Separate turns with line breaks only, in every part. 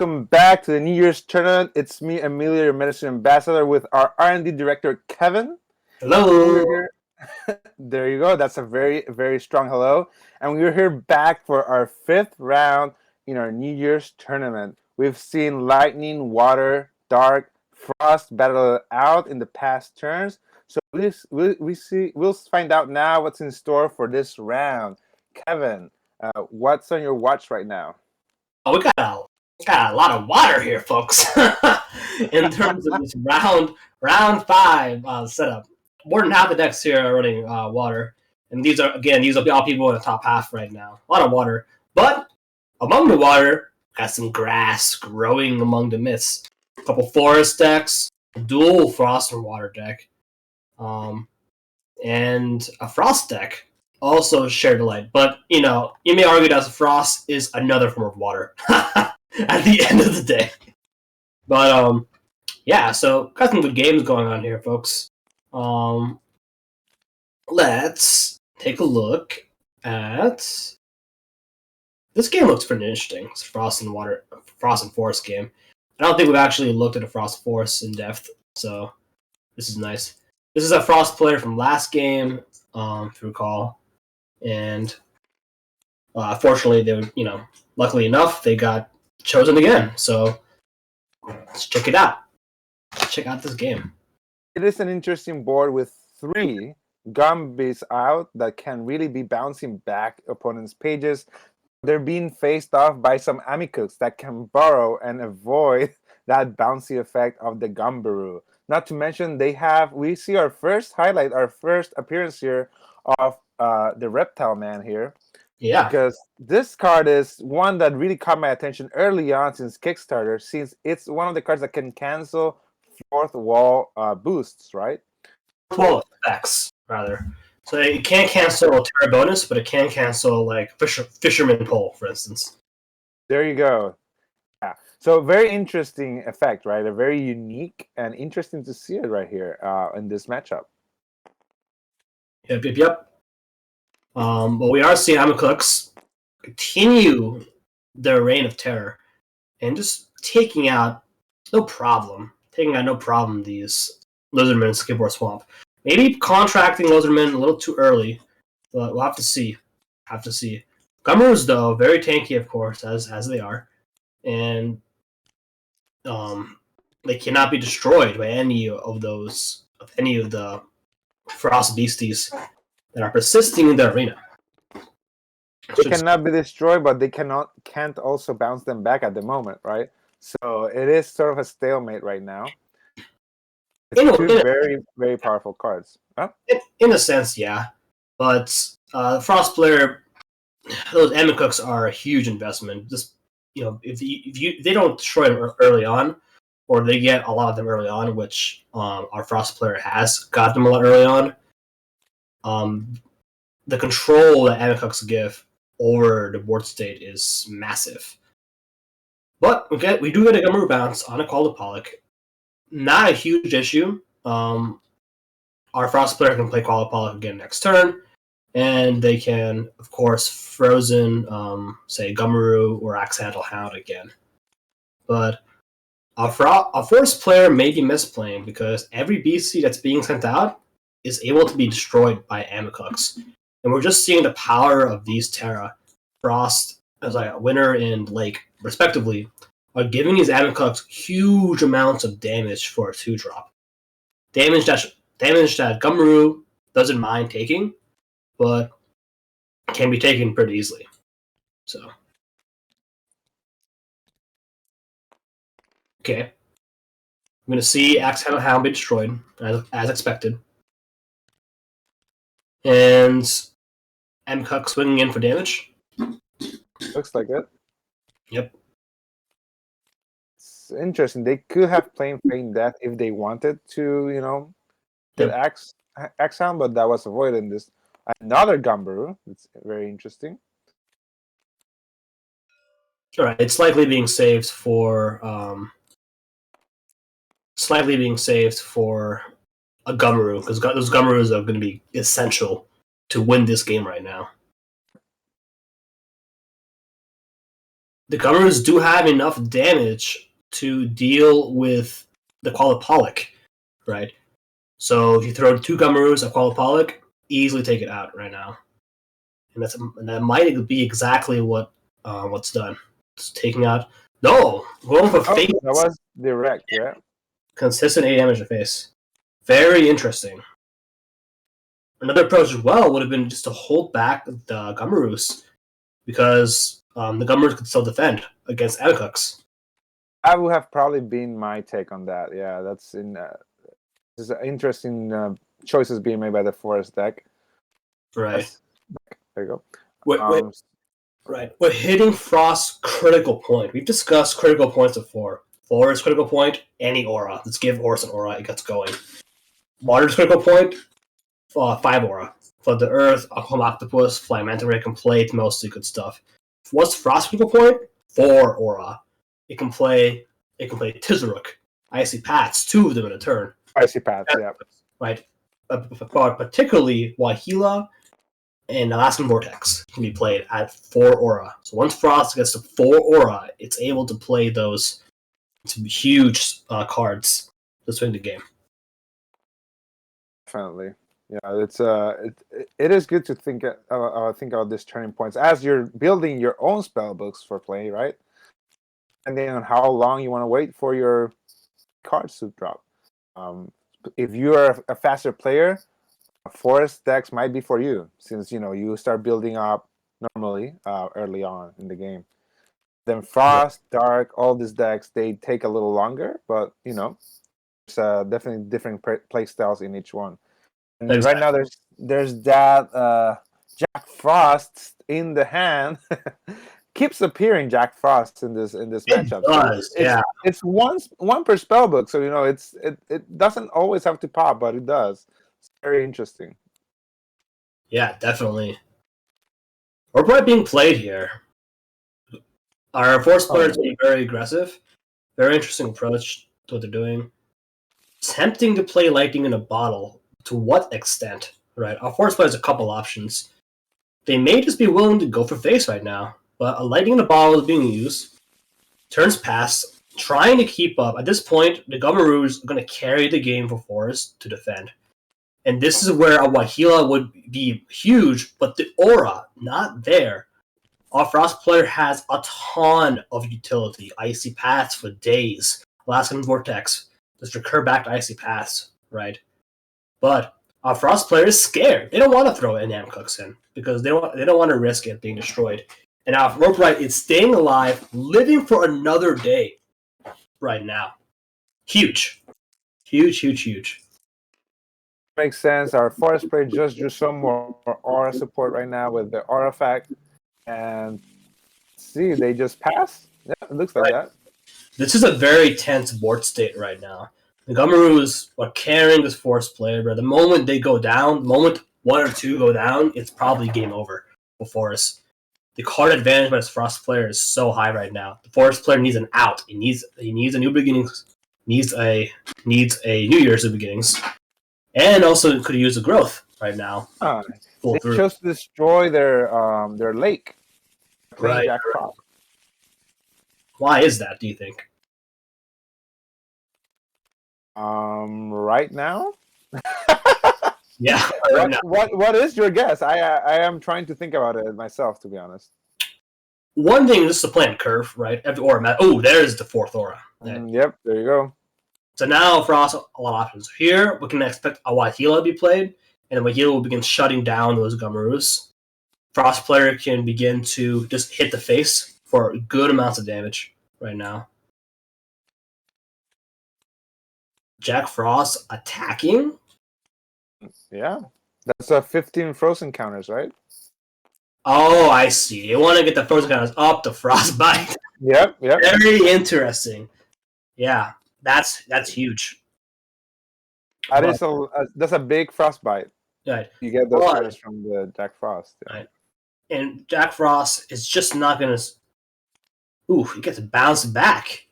welcome back to the New Year's tournament. It's me, Amelia, your medicine ambassador, with our R&D director, Kevin.
Hello.
There you go. That's a very, very strong hello. And we're here back for our 5th round in our New Year's tournament. We've seen lightning, water, dark, frost battle it out in the past turns. So we'll find out now what's in store for this round. Kevin, what's on your watch right now?
Oh, we got a lot of water here, folks. In terms of this round 5 setup, more than half the decks here are running water, and these are all people in the top half right now. A lot of water, but among the water, got some grass growing among the mist. A couple forest decks, a dual frost and water deck, and a frost deck. Also shared the light, but you may argue that frost is another form of water at the end of the day. But yeah, so got some good games going on here, folks. Let's take a look at this game. Looks pretty interesting. It's a frost and forest game. I don't think we've actually looked at a frost forest in depth, so this is nice. This is a frost player from last game, if you recall. And fortunately, they were, luckily enough, they got chosen again. So let's check it out. Let's check out this game.
It is an interesting board with 3 Gumbies out that can really be bouncing back opponents' pages. They're being faced off by some Amicooks that can borrow and avoid that bouncy effect of the Gumbaroo. Not to mention, we see our first appearance here of the Reptile Man here.
Yeah.
Because this card is one that really caught my attention early on since Kickstarter, since it's one of the cards that can cancel 4th wall boosts, right?
Well, effects, rather. So it can't cancel a Terra bonus, but it can cancel, like, Fisherman Pole, for instance.
There you go. Yeah. So very interesting effect, right? A very unique and interesting to see it right here in this matchup.
Yep. But we are seeing Amicooks continue their reign of terror and just taking out no problem these Lizardmen in Skipboard Swamp. Maybe contracting Lizardmen a little too early, but we'll have to see. Gumroos, though, very tanky, of course, as they are, and they cannot be destroyed by any of the frost beasties that are persisting in the arena.
They cannot be destroyed, but they can't also bounce them back at the moment, right? So it is sort of a stalemate right now. It's 2 very, very powerful cards. Huh?
In a sense, yeah. But Frost player, those Amicooks are a huge investment. Just if they don't destroy them early on, or they get a lot of them early on, which our Frost player has got them a lot early on. The control that Amicooks give over the board state is massive. But we do get a Gumroot bounce on a Call to Pollock. Not a huge issue. Our Frost player can play Call to Pollock again next turn, and they can, of course, Frozen, say, Gumroot or Accidental Hound again. But a Forest player may be misplaying because every beastie that's being sent out is able to be destroyed by Amicooks. And we're just seeing the power of these Terra, Frost, as like Winter and Lake, respectively, are giving these Amicooks huge amounts of damage for a 2-drop. Damage that Gumroot doesn't mind taking, but can be taken pretty easily. So, okay. I'm going to see Accidental Hound be destroyed, as expected. And Amcook swinging in for damage.
Looks like it.
Yep.
It's interesting. They could have played Feign Death if they wanted to, get Axhound, but that was avoided in this. Another Gumbaroo. It's very interesting.
All right. It's likely being saved for a Gumbaroo, because those Gumbaroos are going to be essential to win this game right now. the Gummerus do have enough damage to deal with the Qualipolic, right? So if you throw 2 Gummerus at Qualipolic, easily take it out right now. And that might be exactly what's done. It's taking out. No! Going for face.
That was direct, yeah.
Consistent 8 damage to face. Very interesting. Another approach as well would have been just to hold back the Gummerus, because the Gummerus could still defend against Amicux.
That would have probably been my take on that. Yeah, that's this is interesting choices being made by the Forest deck.
Right.
There you
go. Right. We're hitting Frost's critical point. We've discussed critical points before. Forest critical point, any aura. Let's give Horus an aura, it gets going. Water's critical point, 5 aura. For the Earth, Aquam Octopus, Flying Manta Ray can play mostly good stuff. What's Frost's critical point? 4 aura. It can play Tizaruk, Icy Pats, 2 of them in a turn.
Icy Pats, yeah.
Right. Particularly Wahila and Alaskan Vortex can be played at 4 aura. So once Frost gets to 4 aura, it's able to play those huge cards to swing the game.
Definitely, yeah. It is good to think about these turning points as you're building your own spell books for play, right? And then on how long you want to wait for your cards to drop. If you are a faster player, Forest decks might be for you, since you start building up normally early on in the game. Then Frost, Dark, all these decks, they take a little longer, but there's definitely different play styles in each one. And right now there's that Jack Frost in the hand. Keeps appearing Jack Frost in this matchup. It's one per spell book, so it doesn't always have to pop, but it does. It's very interesting.
Yeah, definitely. We're probably being played here. Our Force players being very aggressive. Very interesting approach to what they're doing. Tempting to play Lightning in a Bottle. To what extent? Right. Our Force players have a couple options. They may just be willing to go for face right now. But a Lightning in a Bottle is being used. Turns pass. Trying to keep up. At this point, the Gummerus are going to carry the game for Forest to defend. And this is where a Wahila would be huge, but the aura, not there. Our Frost player has a ton of utility. Icy Paths for days. Alaskan Vortex. Just recur back to Icy Paths, right? But our Frost player is scared. They don't want to throw an Amicux in because they don't want to risk it being destroyed. And our Rope is staying alive, living for another day right now. Huge. Huge, huge, huge.
Makes sense. Our Forest player just drew some more aura support right now with the artifact. And see, they just pass? Yeah, it looks like that.
This is a very tense board state right now. The Gummerus are carrying this Forest player, but the moment they go down, the moment 1 or 2 go down, it's probably game over for Forest. The card advantage by this Frost player is so high right now. The Forest player needs an out. He needs a new beginnings. Needs a New Year's beginnings. And also could use the growth right now.
They chose to destroy their lake.
Right. Why is that, do you think?
Right now?
Yeah.
What is your guess? I am trying to think about it myself, to be honest.
One thing is to plan curve, right? There's the 4th aura.
Yep, there you go.
So now Frost, a lot of options. Here, we can expect a Wahila to be played, and the Wahila will begin shutting down those Gummerus. Frost player can begin to just hit the face for good amounts of damage right now. Jack Frost attacking?
Yeah. That's 15 frozen counters, right?
Oh, I see. You want to get the frozen counters up to Frostbite.
Yep.
Very interesting. Yeah. That's huge.
That's a big Frostbite.
Right.
You get those counters from the Jack Frost. Yeah.
Right. And Jack Frost is just not going to... he gets bounced back.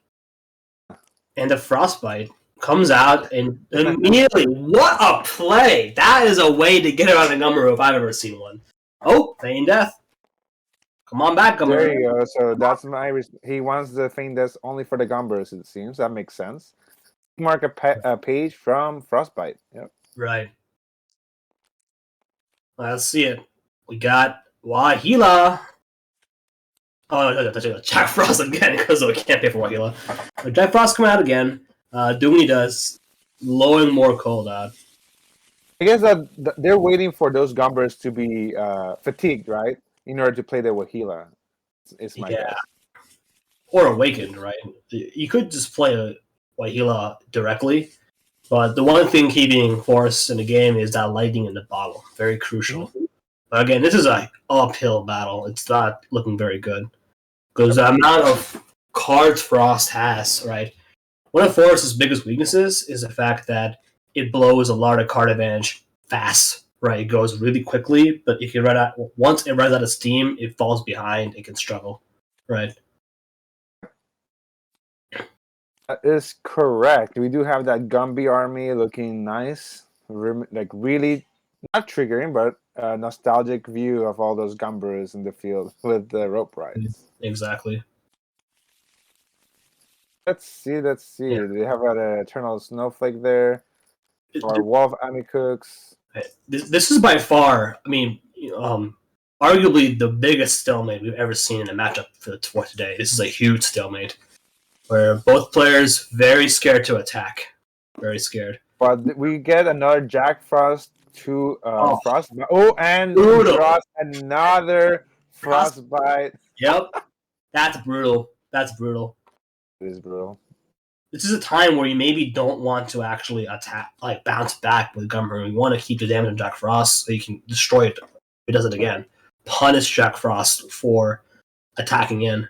And the Frostbite comes out and immediately... What a play! That is a way to get around a Gummeru if I've ever seen one. Oh, feign death. Come on back, Gummer.
There you go. So that's he wants the thing that's only for the Gumbers, it seems. That makes sense. Mark a page from Frostbite. Yep.
Right. Let's see it. We got Wahila. Oh, no, that's Jack Frost again because we can't pay for Wahila. But Jack Frost coming out again, doing what he does, blowing more cold out.
I guess that they're waiting for those Gumbers to be fatigued, right? In order to play the Wahila. It's my guess.
Or awakened, right? You could just play a Wahila directly, but the one thing keeping Force in the game is that lightning in the bottle. Very crucial. Mm-hmm. But again, this is an uphill battle. It's not looking very good. Because the amount of cards Frost has, right? One of Force's biggest weaknesses is the fact that it blows a lot of card advantage fast, right? It goes really quickly, but if you run out, once it runs out of steam, it falls behind. It can struggle, right?
That is correct. We do have that Gumby army looking nice, like really not triggering, but a nostalgic view of all those Gumbers in the field with the rope rides.
Exactly.
Let's see. Yeah. They have an Eternal Snowflake there, or Wolf Amicooks.
This is by far, I mean, arguably the biggest stalemate we've ever seen in a matchup for today. This is a huge stalemate where both players very scared to attack, very scared.
But we get another Jack Frost to Frostbite. Oh, and Frost, another Frostbite.
Yep, that's brutal. That's brutal.
It is brutal.
This is a time where you maybe don't want to actually attack, like bounce back with Gummer. You want to keep the damage on Jack Frost so you can destroy it if it does it again. Punish Jack Frost for attacking in.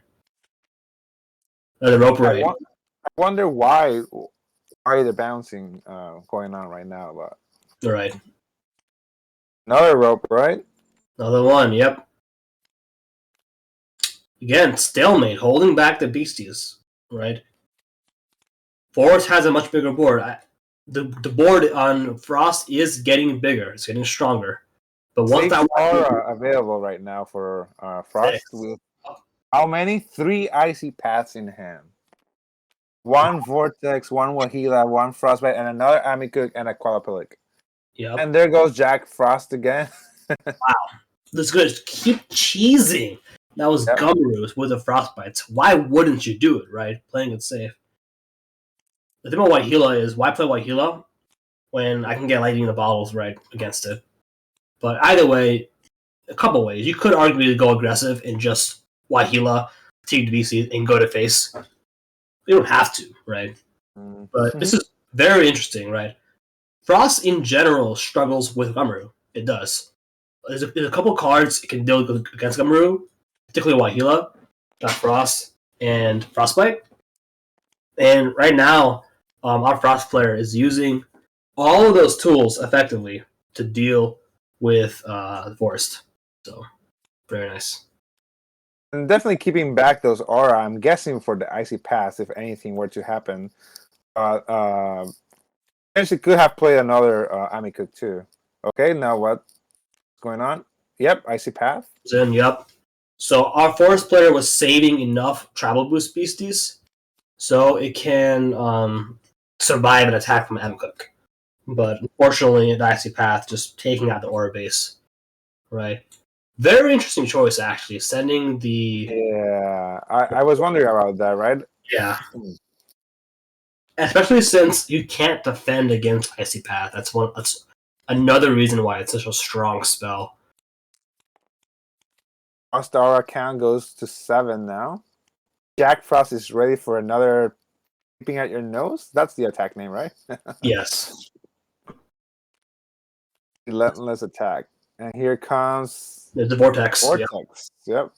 The rope raid.
I wonder why the bouncing going on right now. But
right.
Another rope, right?
Another one, yep. Again, stalemate, holding back the beasties, right? Force has a much bigger board. The board on Frost is getting bigger. It's getting stronger. But once that
aura available right now for Frost with how many? 3 icy paths in hand. 1 Vortex, 1 Wahila, 1 Frostbite, and another Amicuk and a Qualapilic.
Yep.
And there goes Jack Frost again.
Wow. This is good. Keep cheesing. That was Gumroos with the Frostbites. Why wouldn't you do it, right? Playing it safe. The thing about Wahila is, why play Wahila when I can get lightning in the bottles right against it? But either way, a couple ways. You could arguably go aggressive and just Wahila, take the BC, and go to face. You don't have to, right? Mm-hmm. But this is very interesting, right? Frost in general struggles with Gumroos. It does. There's a couple cards it can deal against Gumroos, particularly Wahila, got Frost, and Frostbite. And right now, our Frost player is using all of those tools effectively to deal with the Forest. So, very nice.
And definitely keeping back those aura, I'm guessing for the Icy Pass, if anything were to happen. Potentially could have played another Amicuk too. Okay, now what's going on? Yep, Icy Path.
Then, yep. So our Forest player was saving enough Travel Boost Beasties so it can survive an attack from Amicuk. But unfortunately, the Icy Path just taking out the aura base. Right. Very interesting choice, actually. Sending the...
Yeah, I was wondering about that, right?
Yeah. Especially since you can't defend against Icy Path. That's another reason why it's such a strong spell.
Frost aura count goes to 7 now. Jack Frost is ready for another peeping at your nose. That's the attack name, right?
Yes.
Relentless attack. And here comes
the Vortex.
Vortex. Yep.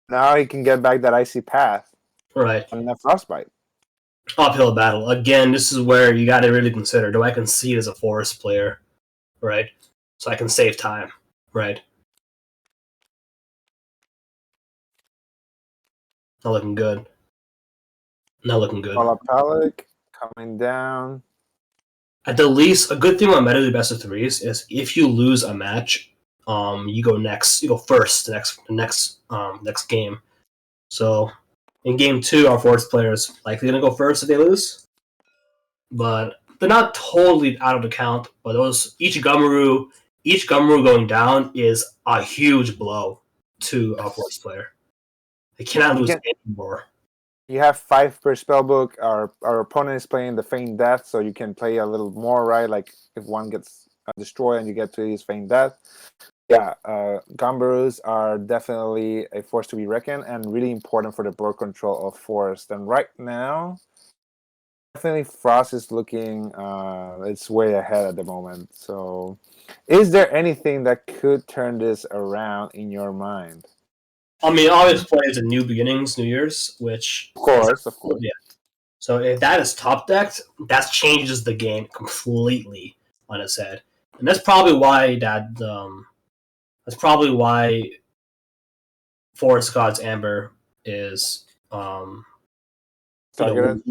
Now he can get back that Icy Path.
Right.
And that Frostbite.
Uphill battle. Again, this is where you got to really consider, do I concede as a Forest player? Right? So I can save time. Right? Not looking good. Not looking good.
Qualapilic coming down.
At the least, a good thing about Meta best of threes is if you lose a match you go next. You go first. The next game. So in game 2, our forest players likely gonna go first if they lose, but they're not totally out of the count. But each Gumroot going down is a huge blow to our forest player. They cannot lose anymore.
You have 5 per spellbook. Our opponent is playing the Feign Death, so you can play a little more, right? Like if one gets destroyed and you get to use Feign Death. Yeah, Gumbaroos are definitely a force to be reckoned and really important for the board control of Forest. And right now, definitely Frost is looking it's way ahead at the moment. So is there anything that could turn this around in your mind?
I mean, obviously plays a New Beginnings, New Year's, which
Of course.
Yeah. So if that is top decked, that changes the game completely on its head, and that's probably why Forest God's Amber is
Targeted.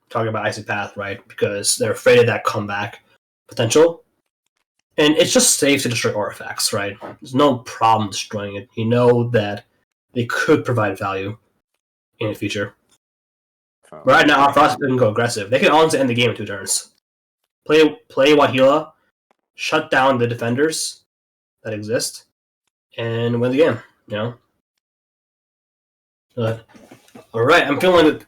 Talking about Icy Path, right? Because they're afraid of that comeback potential. And it's just safe to destroy artifacts, right? There's no problem destroying it. You know that they could provide value in the future. Right now, our Frost can go aggressive. They can honestly end the game in 2 turns. Play Wahila, shut down the defenders that exist, and win the game. You know. All right, I'm feeling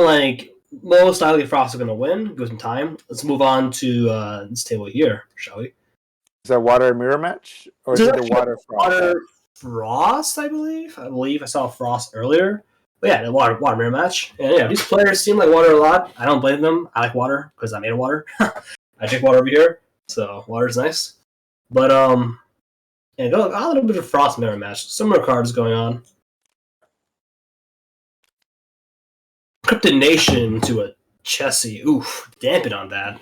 like most likely Frost are going to win. Give some time. Let's move on to this table here, shall we?
Is that water mirror match, or is it the water Frost?
Water Frost, I believe. I saw Frost earlier. But yeah, the water mirror match. And yeah, these players seem like water a lot. I don't blame them. I like water because I made of water. I drink water over here, so water's nice. But yeah, go a little bit of Frost mirror match. Similar cards going on. Cryptid Nation to a Chessie. Oof, dampen on that.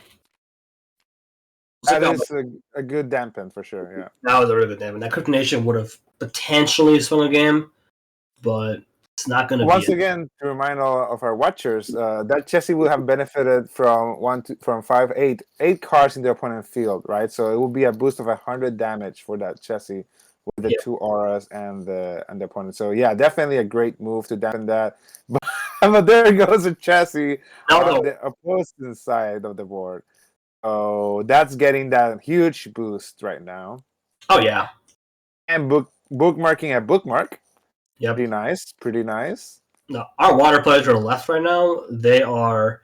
That is a good dampen for sure, yeah.
That was a really good dampen. That Cryptid Nation would have potentially swung a game, but it's not going to be.
Once again, to remind all of our watchers, that Chessie will have benefited from 8 cards in the opponent's field, right? So it will be a boost of 100 damage for that Chessie with the 2 auras and the opponent. So yeah, definitely a great move to dampen that. But there goes a Chessie on the opposing side of the board. So that's getting that huge boost right now.
Oh yeah,
and bookmarking a bookmark.
Yep.
Pretty nice.
No, our water players are left right now. They are,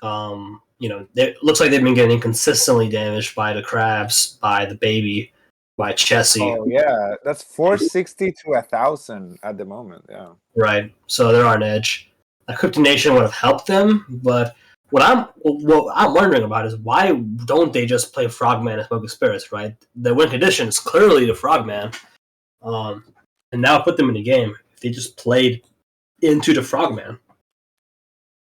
it looks like they've been getting consistently damaged by the crabs, by the baby, by Chessie.
Oh yeah, that's 460 to 1,000 at the moment. Yeah.
Right. So they're on edge. A Cryptid Nation would have helped them, but what I'm wondering about is why don't they just play Frogman and Smoky Spirits? Right. The win condition is clearly the Frogman, and now put them in the game. If they just played into the Frogman.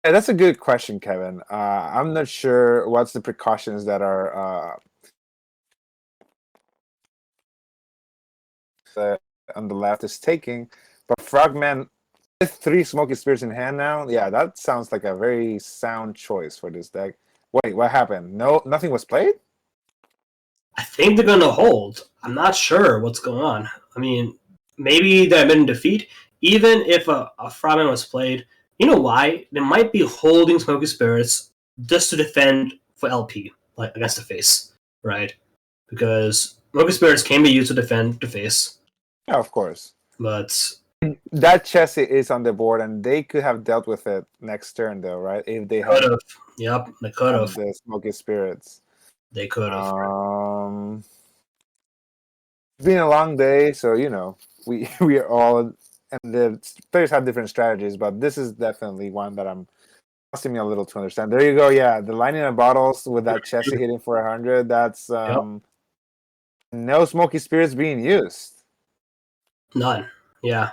Yeah, that's a good question, Kevin. I'm not sure what's the precautions that are on the left is taking, but Frogman with 3 Smoky Spirits in hand now, yeah, that sounds like a very sound choice for this deck. Wait, what happened? No, nothing was played?
I think they're going to hold. I'm not sure what's going on. I mean, maybe they've been in defeat. Even if a Frogman was played, you know why? They might be holding Smoky Spirits just to defend for LP, like against the face, right? Because Smoky Spirits can be used to defend the face.
Yeah, of course.
But
that Chessie is on the board, and they could have dealt with it next turn, though, right? If they
could have. Yep, they could have.
The Smoky Spirits.
They could have.
It's been a long day, so we are all, and the players have different strategies, but this is definitely one that I'm costing me a little to understand. There you go. Yeah, the lining of bottles with that Chessie hitting for 100. That's no Smoky Spirits being used.
None. Yeah.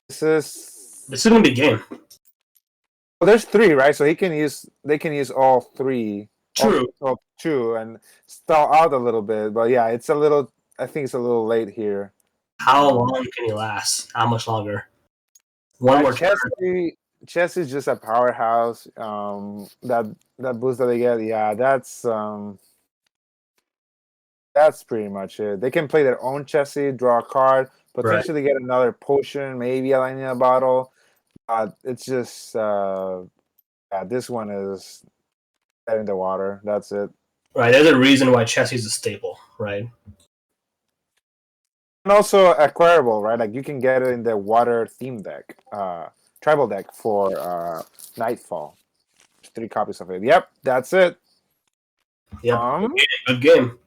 This is
gonna be a game.
Well, there's 3, right? So they can use all 3.
True.
All 2 and stall out a little bit, but yeah, I think it's a little late here.
How long can he last? How much longer? One more
Chessie's just a powerhouse. That boost that they get, yeah, that's That's pretty much it. They can play their own chessy, draw a card,
Right.
potentially get another potion, maybe a lightning in a bottle. It's just this one is dead in the water. That's it.
Right. There's a reason why Chelsea's a staple, right?
And also acquirable, right? Like you can get it in the water theme deck, tribal deck for Nightfall. 3 copies of it. Yep, that's it.
Yep. Good game.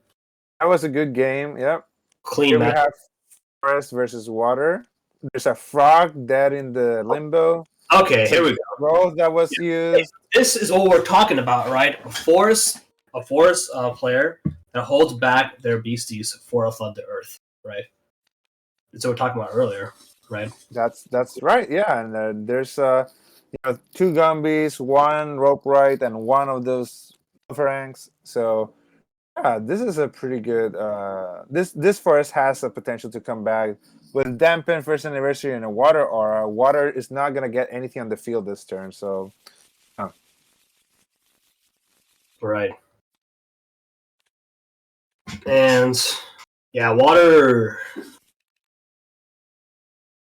That was a good game. Yep.
Clean
Here we
match.
have forest versus water. There's a frog dead in the limbo.
Okay, here we go.
Growth that was used.
This is what we're talking about, right? A forest player that holds back their beasties for a flood to earth, right? That's what we were talking about earlier, right?
That's right. Yeah, and there's 2 Gumbies, 1 rope right, and 1 of those ranks. So yeah, this is a pretty good. This forest has a potential to come back with dampen first anniversary and a water aura. Water is not gonna get anything on the field this turn. So
Right. And yeah, water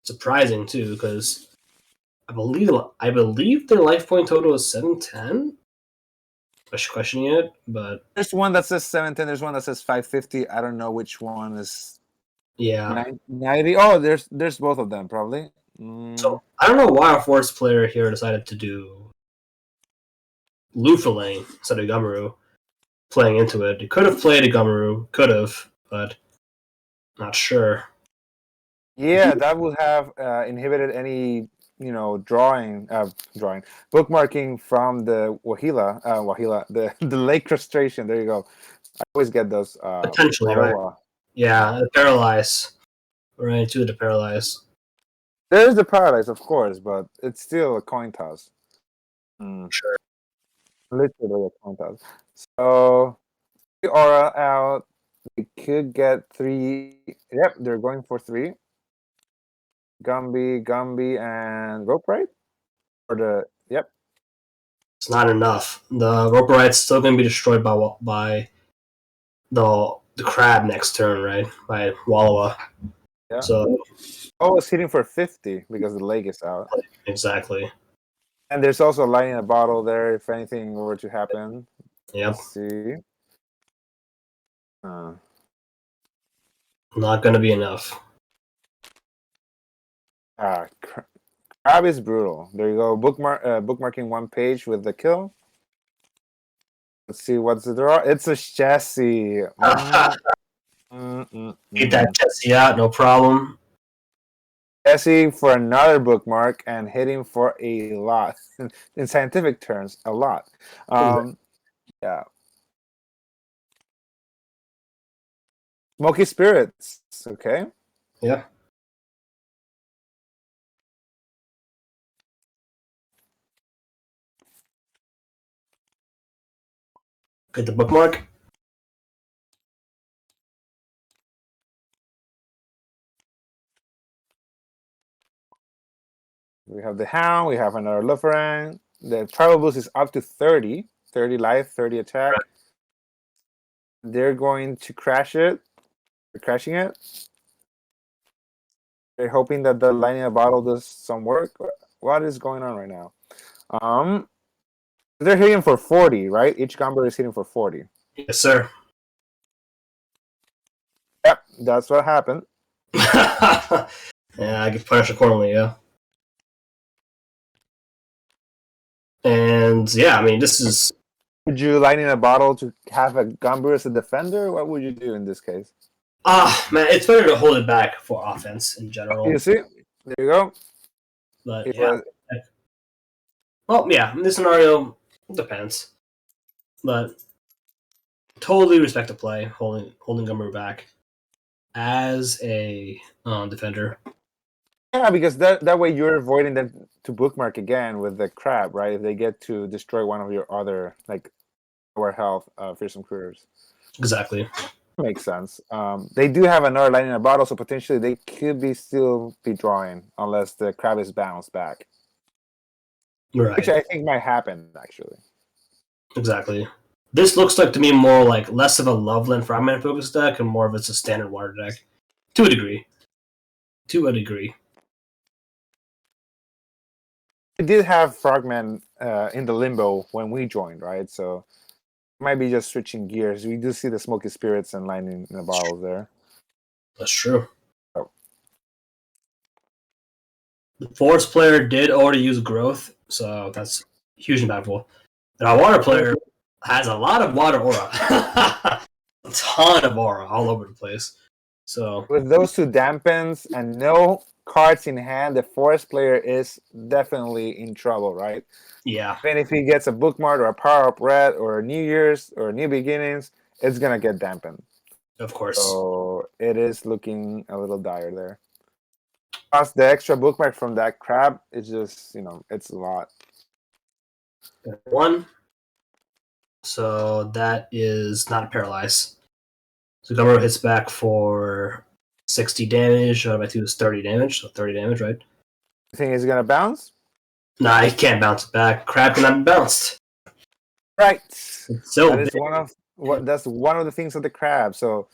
surprising too because I believe their life point total is 710. Questioning it, but
there's one that says 710. There's one that says 550. I don't know which one is
yeah.
90. Oh, there's both of them probably.
So I don't know why a forest player here decided to do Lufaling instead of Gummeru playing into it. He could have played a Gummeru, but not sure.
Yeah, that would have inhibited any bookmarking from the Wahila, the lake crustration. There you go. I always get those
Potentially, right? Yeah, the paralyze. Right, to the paralyze.
There's the paradise, of course, but it's still a coin toss.
Sure.
Literally a coin toss. So the aura out. We could get 3. Yep, they're going for 3. Gumby, and rope right? Or yep.
It's not enough. The Roperite's still going to be destroyed by the crab next turn, right? By Wallowa.
Yeah.
So
it's hitting for 50 because the leg is out.
Exactly.
And there's also a light in a bottle there if anything were to happen.
Yep.
Let's see.
Not going to be enough.
Crab is brutal. There you go. Bookmarking 1 page with the kill. Let's see what's the draw. It's a chassis.
Get that chassis out, no problem.
Chassis for another bookmark and hitting for a lot. In scientific terms, a lot. Yeah. Smoky Spirits. Okay.
Yeah. Get the bookmark.
We have the Hound. We have another Luferang. The Tribal Boost is up to 30. 30 life, 30 attack. Right. They're going to crash it. They're crashing it. They're hoping that the lightning in a bottle does some work. What is going on right now? They're hitting for 40, right? Each Gumber is hitting for 40.
Yes, sir.
Yep, that's what happened.
Yeah, I get punished accordingly, yeah. And yeah, I mean, this is.
Would you light in a bottle to have a Gumber as a defender? What would you do in this case?
Man, it's better to hold it back for offense in general.
You see? There you go.
But yeah. Well, yeah, in this scenario, it depends. But totally respect the play, holding Gummer back as a defender.
Yeah, because that way you're avoiding them to bookmark again with the crab, right? If they get to destroy one of your other lower health fearsome critters.
Exactly.
Makes sense. They do have another light in a bottle, so potentially they could still be drawing unless the crab is bounced back.
Right.
Which I think might happen, actually.
Exactly. This looks like to me more like less of a Loveland Frogman focused deck and more of it's a standard water deck. To a degree.
We did have Frogman in the limbo when we joined, right? So might be just switching gears. We do see the Smoky Spirits and Lightning in the bottles there.
That's true.
Oh.
The Forest player did already use Growth, so that's huge impactful. And our Water player has a lot of Water aura. A ton of aura all over the place. So
with those two dampens and no cards in hand, the Forest player is definitely in trouble, right?
yeah,
And if he gets a Bookmark or a Power Up Red or New Year's or New Beginnings, it's gonna get dampened.
of course.
So it is looking a little dire there. Plus the extra Bookmark from that crab is just, it's a lot.
1. So that is not a paralyze. So Gumroad hits back for 60 damage. Divided by 2 is 30 damage. So 30 damage, right?
You think he's gonna bounce?
Nah, he can't bounce it back. Crab cannot be bounced.
Right.
So
that is that's one of the things of the crab. So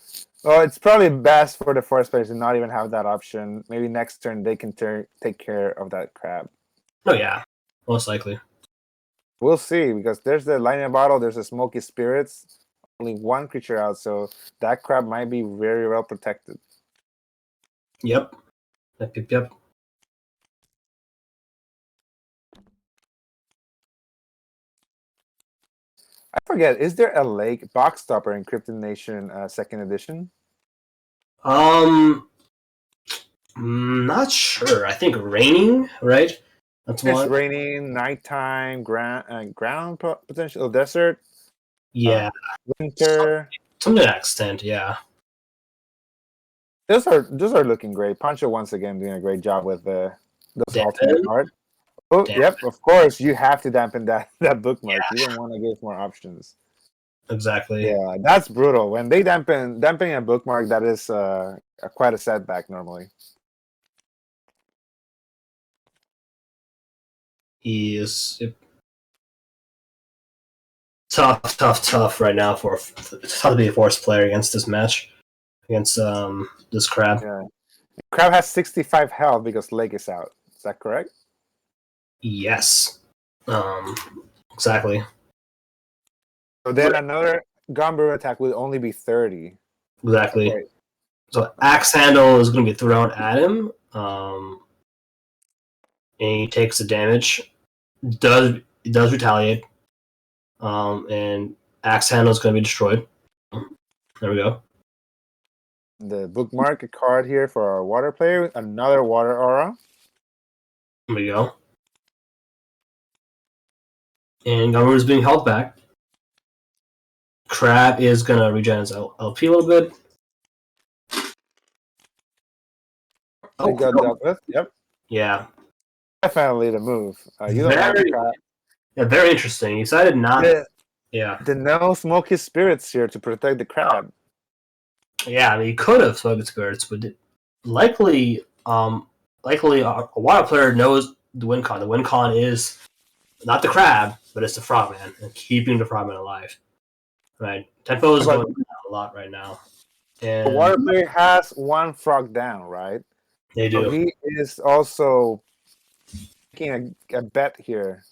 it's probably best for the Forest players to not even have that option. Maybe next turn they can take care of that crab.
Oh yeah, most likely.
We'll see, because there's the Lightning Bottle, there's the Smoky Spirits, only one creature out, so that crab might be very well protected.
Yep. Yep.
I forget, is there a lake box stopper in Krypton Nation 2nd edition?
Not sure. I think raining, right? That's
It's
one.
raining, nighttime, ground potential, desert.
Yeah.
Winter.
Something to that extent, yeah.
Those are looking great. Pancho once again doing a great job with those alternate art. Oh, yep, of course. You have to dampen that Bookmark. Yeah. You don't want to give more options.
Exactly.
Yeah, that's brutal. When they dampening a Bookmark, that is quite a setback normally.
He is tough right now it's tough to be a Forest player against this match, against this crab.
Yeah, crab has 65 health because Lake is out. Is that correct?
Yes. Exactly.
So then another Gumber attack will only be 30.
Exactly.
Okay.
So Axe Handle is going to be thrown at him, and he takes the damage. Does retaliate, and Axe Handle is going to be destroyed. There we go.
The Bookmark card here for our Water player. Another Water Aura.
There we go. And Gumber is being held back. Crab is going to regen his LP a little bit.
They got dealt with. Yep.
Yeah.
Definitely the move. You don't want the crab.
Yeah, very interesting. He decided not. Yeah.
The no Smoky Spirits here to protect the crab.
Yeah, I mean, he could have Smoky Spirits, but likely a Water player knows the win con. The win con is not the crab, but it's the Frogman, and keeping the Frogman alive. Right? Tempo is going down a lot right now. And
the Water player has one frog down, right?
They do.
So he is also making a bet here.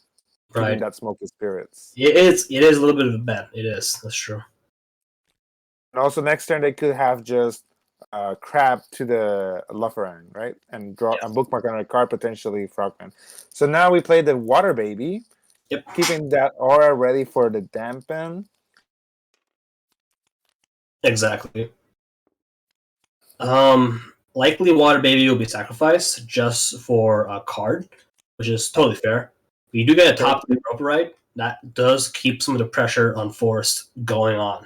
Right.
That Smoky Spirits.
It is a little bit of a bet. It is. That's true.
And also next turn they could have just crab to the Lufferang, right? And draw a Bookmark on a card, potentially Frogman. So now we play the Water Baby.
Yep.
Keeping that aura ready for the dampen.
Exactly. Likely Water Baby will be sacrificed just for a card, which is totally fair. But you do get a top 3 rope right. That does keep some of the pressure on Forest going on.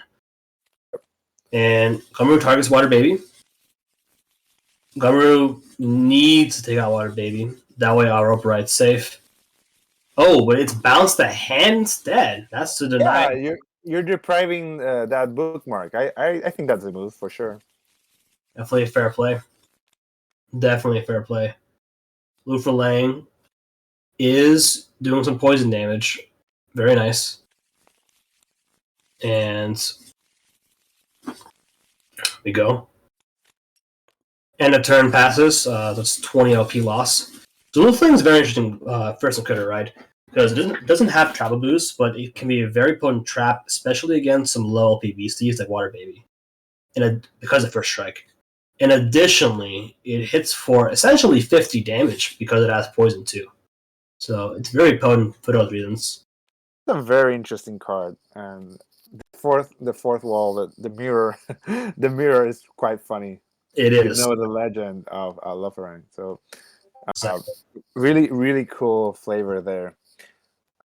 And Gumroad targets Water Baby. Gumroad needs to take out Water Baby. That way our rope right's safe. Oh, but it's bounced the hand instead. That's to deny.
Yeah, you're depriving that Bookmark. I think that's a move for sure.
Definitely a fair play. Definitely a fair play. Lufa Lang is doing some poison damage. Very nice. And we go. And a turn passes. That's 20 LP loss. So the thing is very interesting first in Critter, right? Because it doesn't have travel boost, but it can be a very potent trap, especially against some low LP beasties like Water Baby. Because of First Strike. And additionally, it hits for essentially 50 damage because it has poison too. So it's very potent for those reasons.
It's a very interesting card, and the fourth wall, the mirror, the mirror is quite funny.
It is.
You know the legend of Luferang, so
Exactly.
really, really cool flavor there.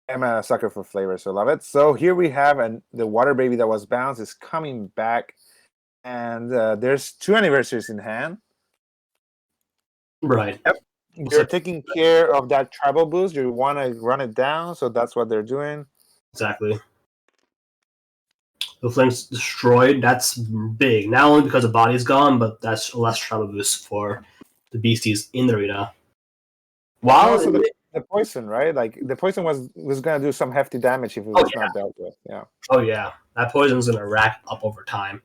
I'm a sucker for flavor, so love it. So here we have the Water Baby that was bounced is coming back, and there's 2 anniversaries in hand.
Right.
Yep. You're taking care of that tribal boost. You want to run it down, so that's what they're doing.
Exactly. The flame's destroyed. That's big. Not only because the body's gone, but that's less travel boost for the beasties in the arena.
While also the poison, right? Like the poison was gonna do some hefty damage if it was not dealt with. Yeah.
Oh yeah, that poison's gonna rack up over time.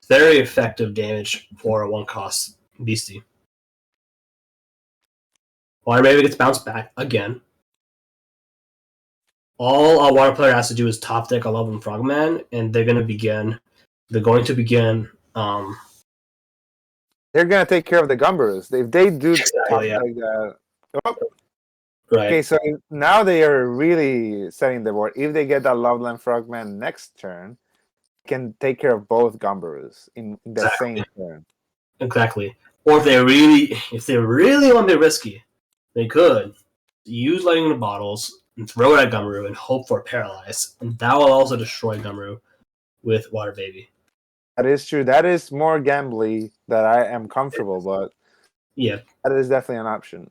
Very effective damage for a 1-cost beastie. Water Baby gets bounced back again. All a water player has to do is top deck a Love Frogman, and they're going to begin. They're going to
take care of the Gumbarus. If they do
exactly,
top deck that. Oh.
Right.
Okay, so now they are really setting the board. If they get that Loveland Frogman next turn, can take care of both Gumbarus in the same turn.
Exactly. Or if they really want to be risky, they could use Lightning in the Bottles and throw it at Gumbaru and hope for a Paralyze. And that will also destroy Gumbaru with Water Baby.
That is true. That is more gambly that I am comfortable, but
yeah,
that is definitely an option.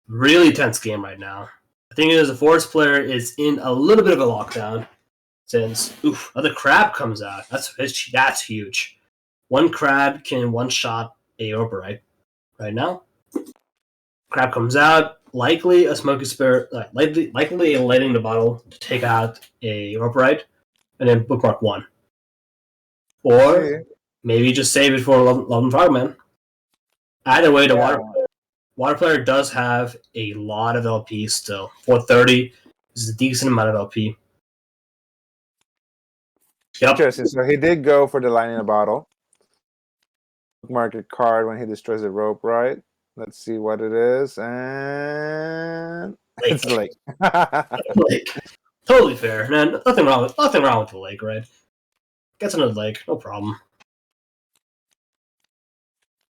Really tense game right now. The thing is, the Forest player is in a little bit of a lockdown since another crab comes out. That's huge. One crab can one-shot a Roper right now. Crab comes out, likely a Smoky Spirit, likely a Lightning in the Bottle to take out a Roper, and then bookmark 1. Or maybe just save it for Love and Frogman. Either way, the Water player does have a lot of LP still. 430 is a decent amount of LP.
Yep. Interesting. So he did go for the Lightning in a Bottle. Bookmark a card when he destroys the rope, right? Let's see what it is. And it's Lake.
Lake. Totally fair. Man, nothing wrong with the Lake, right? Gets another Lake, no problem.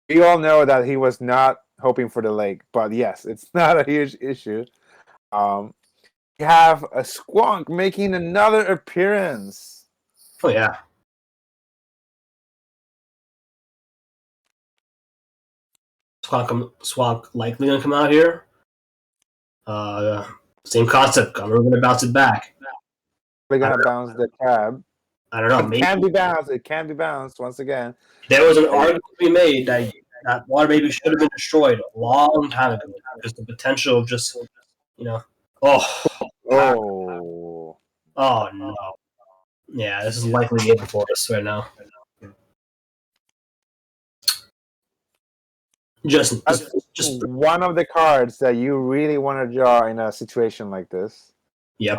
We all know that he was not hoping for the Lake, but yes, it's not a huge issue. We have a Squonk making another appearance.
Oh yeah. Squonk likely gonna come out here. Same concept. We're gonna bounce it back.
We're gonna bounce the crab.
I don't know.
It can be bounced. It can be bounced once again.
There was an argument to be made that Water Baby should have been destroyed a long time ago because the potential of just, oh no. Yeah, this is likely game before us right now. Just
one of the cards that you really want to draw in a situation like this.
Yep.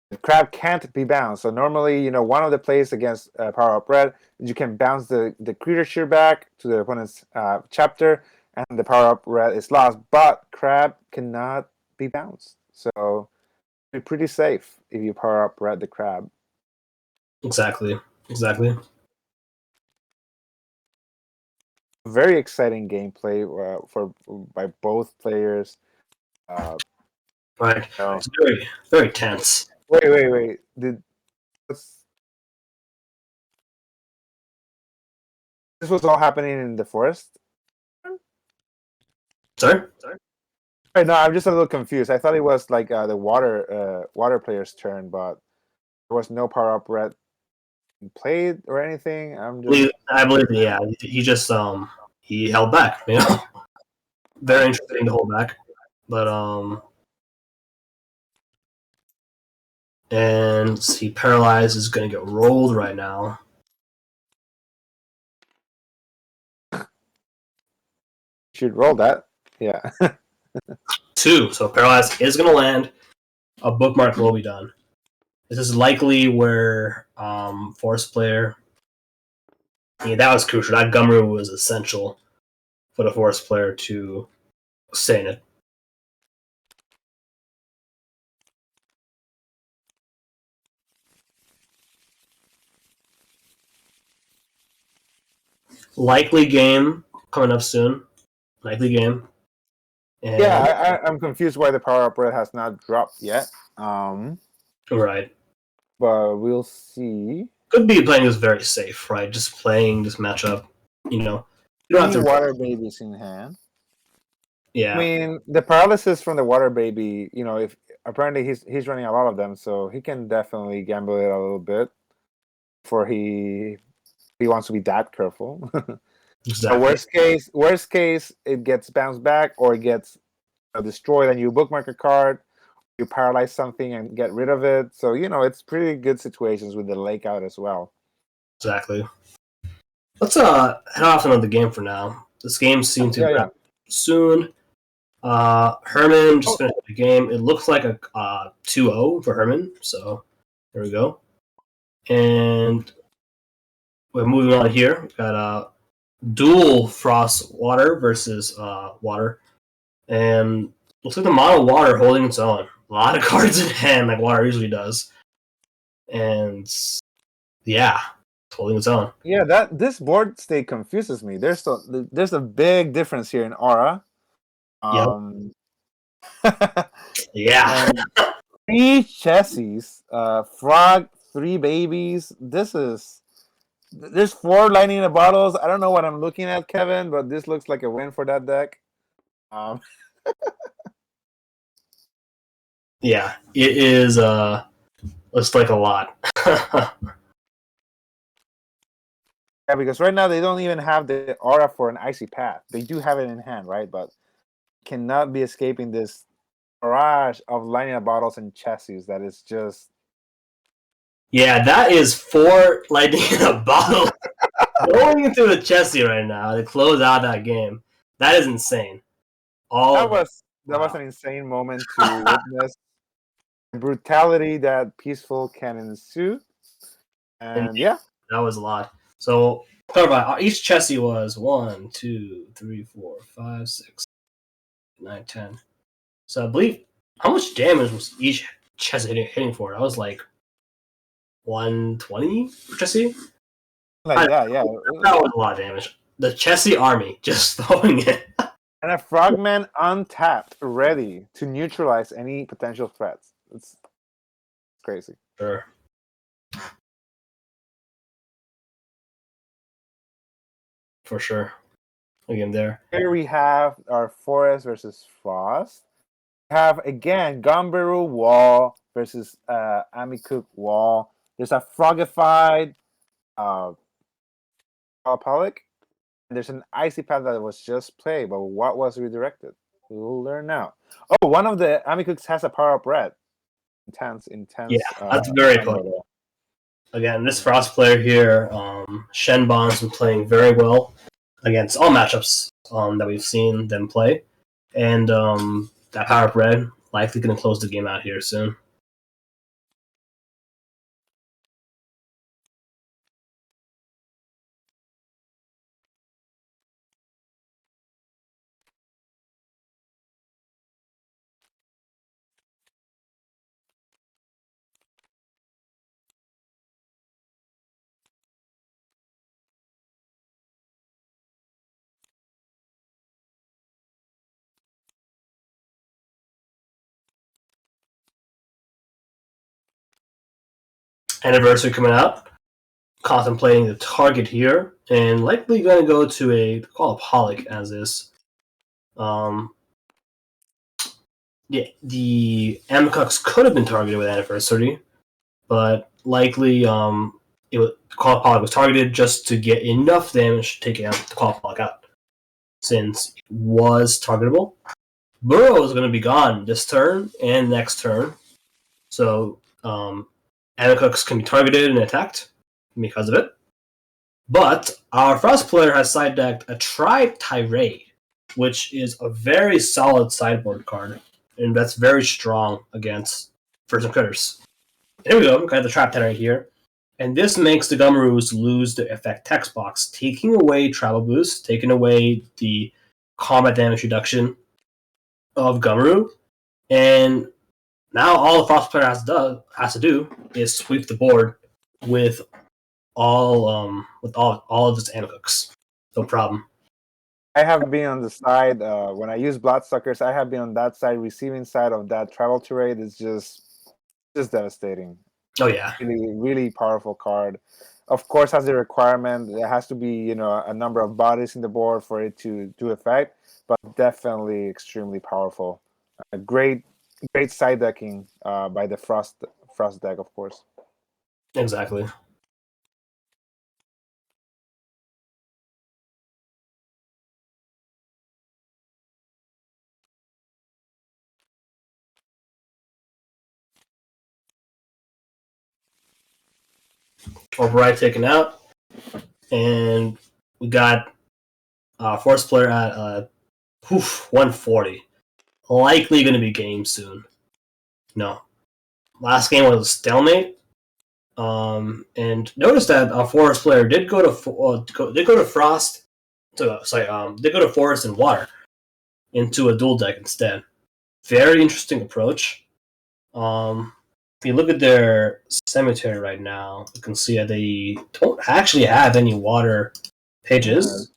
The crab can't be bounced. So normally, one of the plays against Power Up Red, you can bounce the creature back to the opponent's chapter, and the Power Up Red is lost. But crab cannot be bounced. So be pretty safe if you Power Up Red the crab.
Exactly.
Very exciting gameplay by both players.
Right. It's very, very tense.
Wait. This was all happening in the forest?
Sorry?
Right, no, I'm just a little confused. I thought it was like the water player's turn, but there was no power up red played or anything.
I believe, yeah. He just he held back. Very interesting to hold back, but And see, Paralyze is going to get rolled right now.
Should roll that. Yeah.
2. So Paralyze is going to land. A bookmark will be done. This is likely where Force player. Yeah, that was crucial. That Gumroad was essential for the Force player to stay in it. Likely game coming up soon. Likely game. And
Yeah, I'm confused why the power up red has not dropped yet.
Right.
But we'll see.
Could be playing this very safe, right? Just playing this matchup. You don't have to.
Water babies in hand.
Yeah.
I mean, the paralysis from the water baby. If apparently he's running a lot of them, so he can definitely gamble it a little bit before he wants to be that careful.
Exactly.
Worst case, it gets bounced back or it gets destroyed, and you bookmark a card. You paralyze something and get rid of it. So it's pretty good situations with the lake out as well.
Exactly. Let's head off to another game for now. This game seems to wrap soon. Herman just finished the game. It looks like a 2-0 for Herman. So there we go. And we're moving on here. We've got dual frost water versus water. And looks like the mono water holding its own. A lot of cards in hand, like water usually does. And yeah, it's holding its own.
Yeah, this board state confuses me. There's a big difference here in aura.
Yeah.
3 chessies, frog, 3 babies. There's 4 lightning in the bottles. I don't know what I'm looking at, Kevin, but this looks like a win for that deck.
Yeah, it is. Looks like a lot.
Yeah, because right now they don't even have the aura for an icy path. They do have it in hand, right? But cannot be escaping this barrage of lightning bottles and chassis. That is just.
Yeah, that is 4 lightning in a bottle going into the chassis right now to close out that game. That is insane.
That was an insane moment to witness. The brutality that Peazful can ensue. And yeah.
That was a lot. So clarify, each chassis was 1, 2, 3, 4, 5, 6, 9, 10. So I believe how much damage was each chassis hitting for? That was like 120 per chassis?
Like that, yeah.
That was a lot of damage. The chassis army just throwing it.
And a frogman untapped, ready to neutralize any potential threats. It's crazy.
Sure. For sure. Again, there.
Here we have our Forest versus Frost. We have, again, Gumberu Wall versus Amikuk Wall. There's a Frogified Pollock. There's an Icy Path that was just played, but what was redirected? We will learn now. Oh, one of the Amikuks has a power-up red. Intense.
Yeah, that's very fun. Again, this Frost player here, Shenbon's been playing very well against all matchups that we've seen them play. And that power-up red likely going to close the game out here soon. Anniversary coming up. Contemplating the target here, and likely going to go to call it Pollock as is. Yeah, the Amikuks could have been targeted with Anniversary, but likely Call Pollock was targeted just to get enough damage to take out the Call Pollock out, since it was targetable. Burrow is going to be gone this turn and next turn, so Amicooks can be targeted and attacked because of it. But our Frost player has side decked a Tribe Tirade, which is a very solid sideboard card, and that's very strong against Frozen Critters. Here we go, got the Trap Tirade here. And this makes the Gummaroos lose the effect text box, taking away Travel Boost, taking away the combat damage reduction of Gummaroo, and now all the Frost player has to do is sweep the board with all of its Amicooks. No problem.
I have been on the side when I use Bloodsuckers. I have been on that side, receiving side of that travel tirade is just devastating.
Oh yeah,
Really powerful card. Of course, has the requirement there has to be a number of bodies in the board for it to do effect, but definitely extremely powerful. Great side decking by the Frost deck, of course.
exactly. Override taken out, and we got Force player at 140. Likely going to be game soon. No, last game was a stalemate. And notice that a Forest player did go to Frost. Did go to Forest and Water into a dual deck instead. Very interesting approach. If you look at their cemetery right now, you can see that they don't actually have any water pages.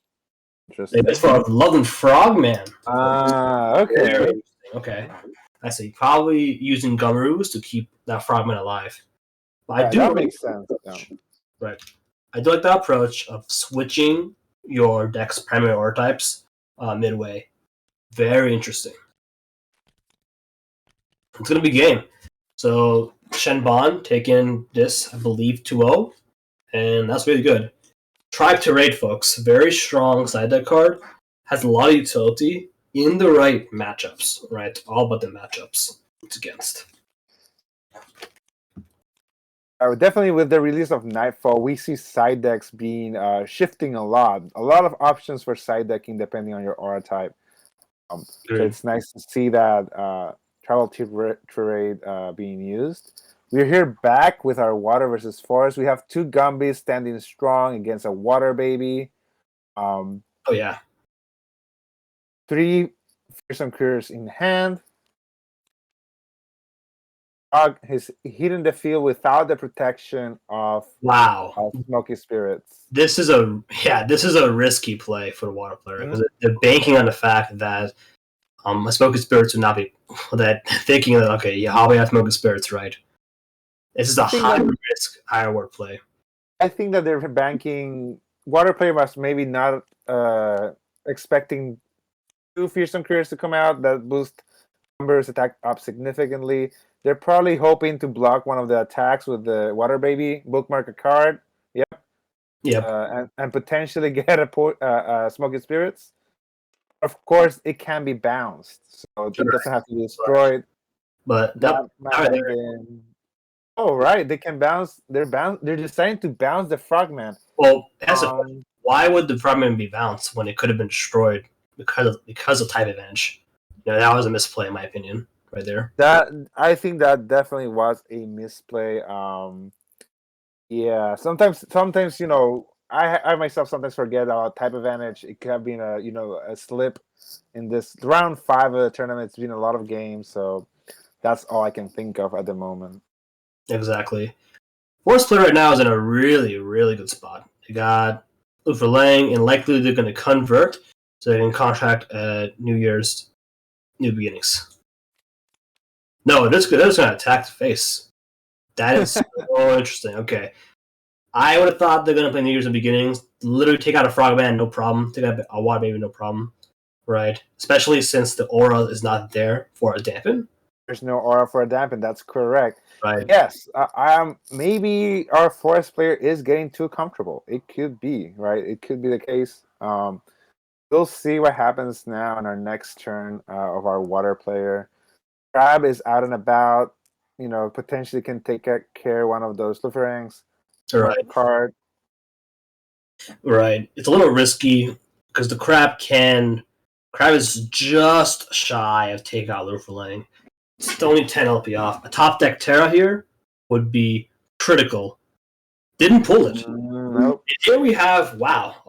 They went for Love and Frogman.
Okay.
Okay. I see. Probably using Gummaroos to keep that Frogman alive. But
That makes sense. Yeah.
Right. I do like the approach of switching your deck's primary order types midway. Very interesting. It's going to be game. So Shenbon taking this, I believe, 2-0, and that's really good. Tribe Tirade, folks. Very strong side deck card. Has a lot of utility in the right matchups, right? All but the matchups it's against.
Definitely with the release of Nightfall, we see side decks being shifting a lot. A lot of options for side decking depending on your aura type. So it's nice to see that travel tirade being used. We're here back with our water versus forest. We have two Gumbies standing strong against a water baby.
Oh yeah.
3 fearsome creatures in hand. Frog has hidden the field without the protection of smoky spirits.
This is a risky play for the water player because they're banking on the fact that smoky spirits would not be that thinking that how we have smoky spirits, right? This is a high risk, high reward play.
I think that they're banking. Water player must maybe not expecting 2 fearsome creatures to come out that boost numbers attack up significantly. They're probably hoping to block one of the attacks with the water baby, bookmark a card.
Yep.
And potentially get a smoky spirits. Of course, it can be bounced, so it doesn't have to be destroyed.
But
right, they can bounce. They're deciding to bounce the frogman.
Well, why would the frogman be bounced when it could have been destroyed because of type advantage? That was a misplay in my opinion, right there.
That I think that definitely was a misplay. Yeah, sometimes I myself sometimes forget about type advantage. It could have been a slip in this round 5 of the tournament. It's been a lot of games, so that's all I can think of at the moment.
Exactly. Force player right now is in a really, really good spot. They got for Lang, and likely they're going to convert so they can contract New Year's New Beginnings. No, they're just going to attack the face. That is so interesting. Okay. I would have thought they're going to play New Year's New Beginnings. Literally take out a Frogman, no problem. Take out a Water Baby, no problem. Right? Especially since the aura is not there for a dampen.
There's no aura for a dampen. That's correct.
Right.
Yes. Maybe our forest player is getting too comfortable. It could be, right? It could be the case. We'll see what happens now in our next turn of our water player. Crab is out and about. potentially can take care of one of those Lufferangs.
Right.
Card.
Right. It's a little risky because the crab is just shy of take out Lufferlang. It's only 10 LP off. A top deck Terra here would be critical. Didn't pull it.
Nope.
Here we have, our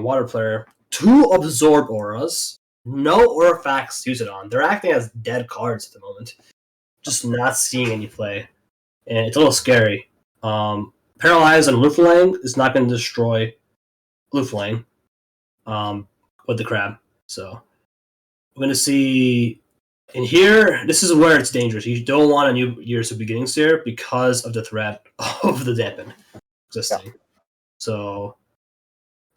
water player, 2 absorb auras, no artifacts to use it on. They're acting as dead cards at the moment. Just not seeing any play. And it's a little scary. Paralyze on Lufferlang is not going to destroy Lufferlang with the crab. So we're going to see in here, this is where it's dangerous. You don't want a New Year's Beginnings here because of the threat of the dampen existing. Yeah. So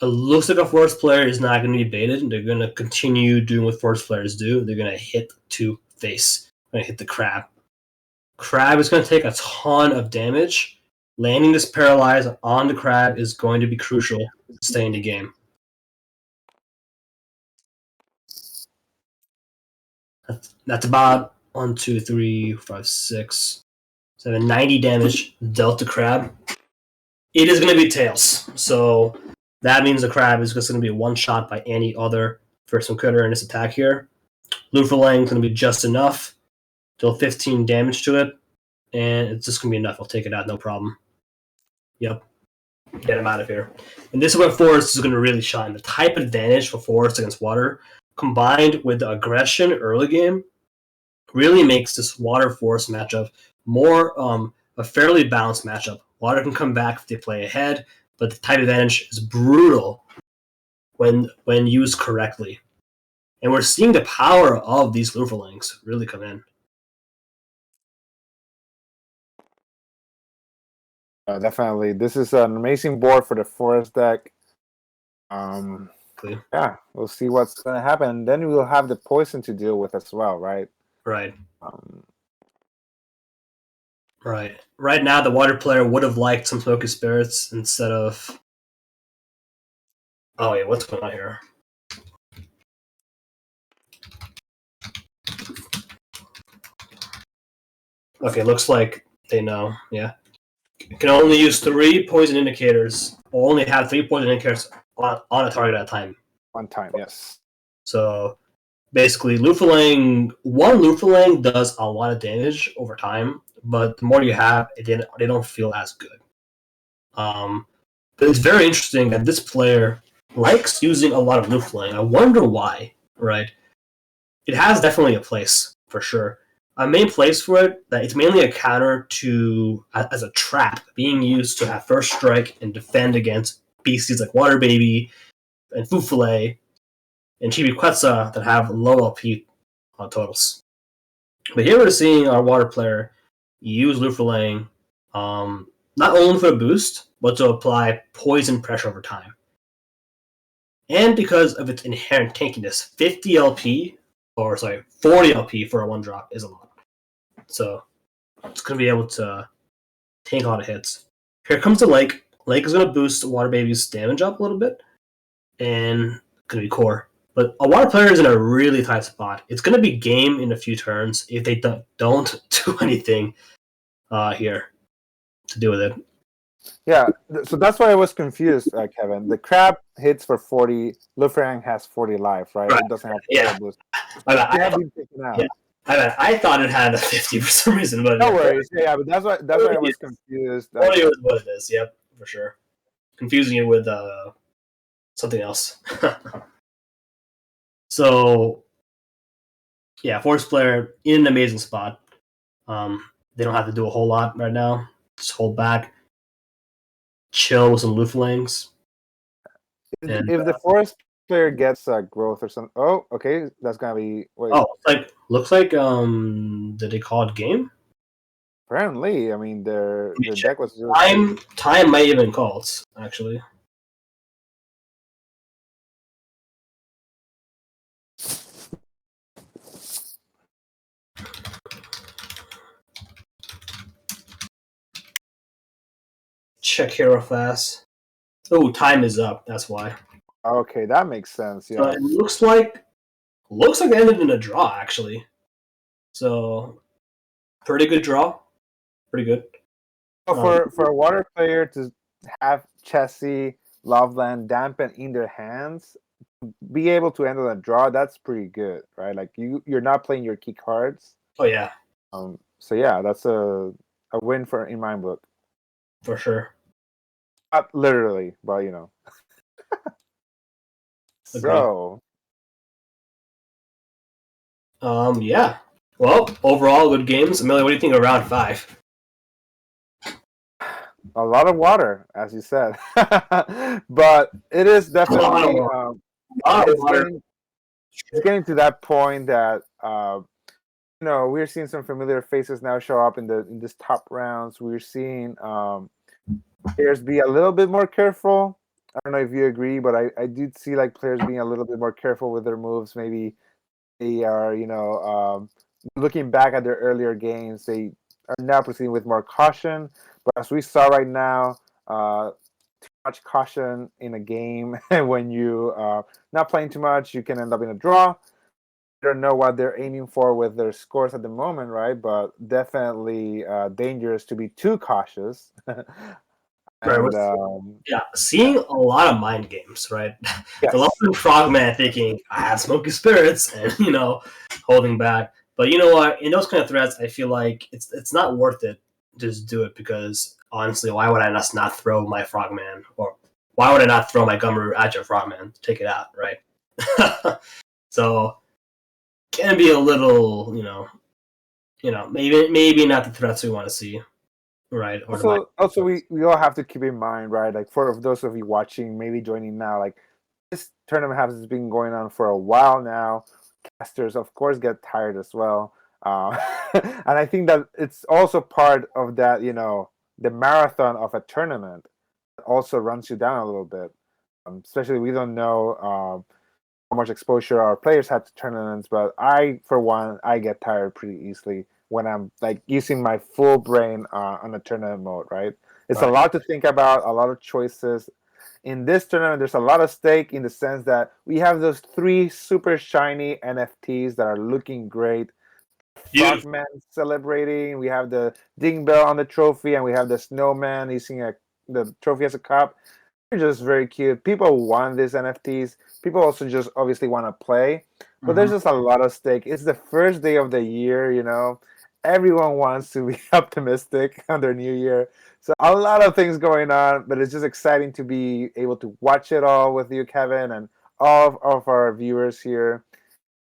it looks like a forest player is not going to be baited. They're going to continue doing what forest players do. They're going to hit to face. They're going to hit the crab. Crab is going to take a ton of damage. Landing this paralyze on the crab is going to be crucial to stay in the game. That's about 1, 2, 3, 5, 6, 7, 90 damage dealt to crab. It is going to be tails. So that means the crab is just going to be one shot by any other first-one critter in this attack here. Lufferlang is going to be just enough. Deal 15 damage to it. And it's just going to be enough. I'll take it out, no problem. Yep. Get him out of here. And this is where Forest is going to really shine. The type advantage for Forest against Water, combined with the aggression early game, really makes this Water-Forest matchup more a fairly balanced matchup. Water can come back if they play ahead, but the type advantage is brutal when used correctly. And we're seeing the power of these Lufferlings really come in.
Definitely. This is an amazing board for the Forest deck. Yeah, we'll see what's going to happen. And then we'll have the poison to deal with as well, right?
Right. Right. Right now, the Water player would have liked some Smoky Spirits instead of... Oh, yeah, what's going on here? Okay, looks like they know, yeah. You can only use 3 poison indicators, or only have 3 poison indicators on a target at a time.
One time, yes.
So basically, one Lufferlang does a lot of damage over time, but the more you have, they don't feel as good. But it's very interesting that this player likes using a lot of Lufferlang. I wonder why, right? It has definitely a place, for sure. A main place for it, that it's mainly a counter to as a trap being used to have first strike and defend against beasties like Water Baby and Fufule and Chibiquetza that have low LP totals. But here we're seeing our Water player use Lufferlang not only for a boost, but to apply poison pressure over time. And because of its inherent tankiness, 40 LP for a 1-drop is a lot. So it's going to be able to tank a lot of hits. Here comes the Lake. Lake is going to boost Water Baby's damage up a little bit, and it's going to be core. But a Water player is in a really tight spot. It's going to be game in a few turns if they don't do anything here to do with it.
Yeah, so that's why I was confused, Kevin. The crab hits for 40. Lufferlang has 40 life, right? It doesn't have boost.
I thought it had a 50 for some reason, but
no worries. Yeah, but that's why I was confused.
40 is what it is. Yep, for sure. Confusing you with something else. So, yeah, Forest player in an amazing spot. They don't have to do a whole lot right now. Just hold back. Chill with some Lufferlangs.
If the Forest player gets growth or something... Oh, okay. That's going to be... Wait.
Oh, looks like... did they call it game?
Apparently. I mean, their deck was...
Time might have been called, actually. Check here real fast. Oh, time is up. That's why.
Okay, that makes sense. Yeah.
So it looks like it ended in a draw, actually. So pretty good draw. Pretty good.
For a water player to have Chessie, Loveland, Dampen in their hands, be able to handle a draw, that's pretty good, right? Like you're not playing your key cards.
Oh yeah.
So yeah, that's a win for in my book.
For sure.
Not literally, but you know. So
yeah. Well, overall good games. Amelia, what do you think of round 5?
A lot of water, as you said. But it is definitely it's getting to that point that you know, we're seeing some familiar faces now show up in this top rounds. We're seeing players be a little bit more careful. I don't know if you agree, but I did see like players being a little bit more careful with their moves. Maybe they are, you know, looking back at their earlier games, they are now proceeding with more caution. But as we saw right now, too much caution in a game, when you not playing too much, you can end up in a draw. Don't know what they're aiming for with their scores at the moment, right? But definitely dangerous to be too cautious. And
seeing a lot of mind games, right?
yes.
The Loving Frogman thinking I have smoky spirits, and you know, holding back. But you know what? In those kind of threats, I feel like it's not worth it to just do it, because honestly, why would I just not throw my Frogman, or why would I not throw my Gumroot at your Frogman to take it out, right? So can be a little, you know, maybe not the threats we want to see, right? Or
also, we all have to keep in mind, right? Like for those of you watching, maybe joining now, like this tournament has been going on for a while now. Casters, of course, get tired as well, and I think that it's also part of that. You know, the marathon of a tournament also runs you down a little bit. Especially, we don't know how much exposure our players have to tournaments, but for one, I get tired pretty easily when I'm like using my full brain on a tournament mode, right? It's a lot to think about, a lot of choices. In this tournament, there's a lot of stake in the sense that we have those 3 super shiny NFTs that are looking great. Frogman celebrating. We have the ding bell on the trophy, and we have the snowman using the trophy as a cup. They're just very cute. People want these NFTs. People also just obviously want to play, but there's just a lot of stake. It's the first day of the year, you know. Everyone wants to be optimistic on their new year. So a lot of things going on, but it's just exciting to be able to watch it all with you, Kevin, and all of our viewers here.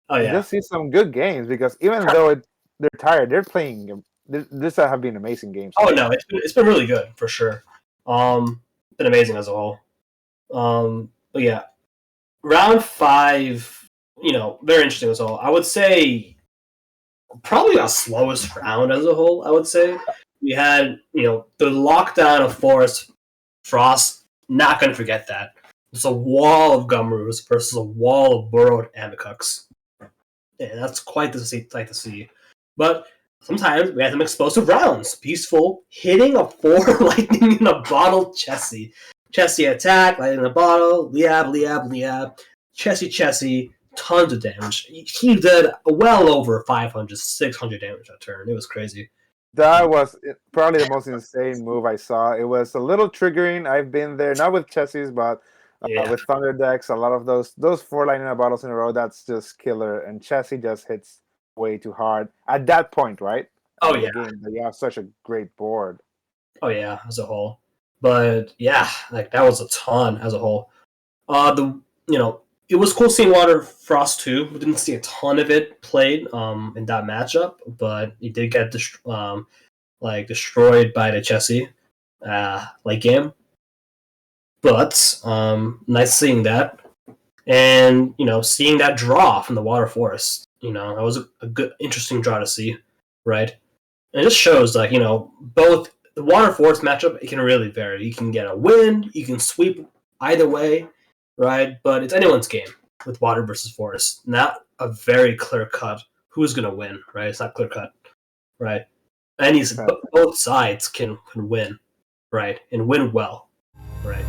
Oh yeah,
and just see some good games, because even though they're tired, they're playing. This have been amazing games.
Oh no, it's been really good for sure. Been amazing as a whole. But yeah, round 5, you know, very interesting as a whole. I would say probably our slowest round as a whole. I would say we had, you know, the lockdown of Forest Frost. Not gonna forget that. It's a wall of Gumroos versus a wall of burrowed Amacuks. Yeah, that's quite the sight to see. But sometimes we had some explosive rounds. Peaceful hitting a 4 lightning in a bottle Chessie. Chessie attack, lightning in a bottle, Liab. Chessie, tons of damage. He did well over 500, 600 damage that turn. It was crazy.
That was probably the most insane move I saw. It was a little triggering. I've been there, not with Chessies, but with Thunder decks. A lot of those 4 lightning bottles in a row, that's just killer. And Chessie just hits way too hard at that point, right?
Oh
yeah, the game, you have such a great board.
Oh yeah, as a whole. But yeah, like that was a ton as a whole. It was cool seeing Water Frost 2. We didn't see a ton of it played in that matchup, but it did get destroyed by the Chessie late game. But nice seeing that, and you know, seeing that draw from the Water Forest. You know, that was a good, interesting draw to see, right? And it just shows, like, you know, both the Water Forest matchup, it can really vary. You can get a win, you can sweep either way, right? But it's anyone's game with Water versus Forest. Not a very clear cut who's going to win, right? It's not clear cut, right? And both sides can win, right? And win well, right?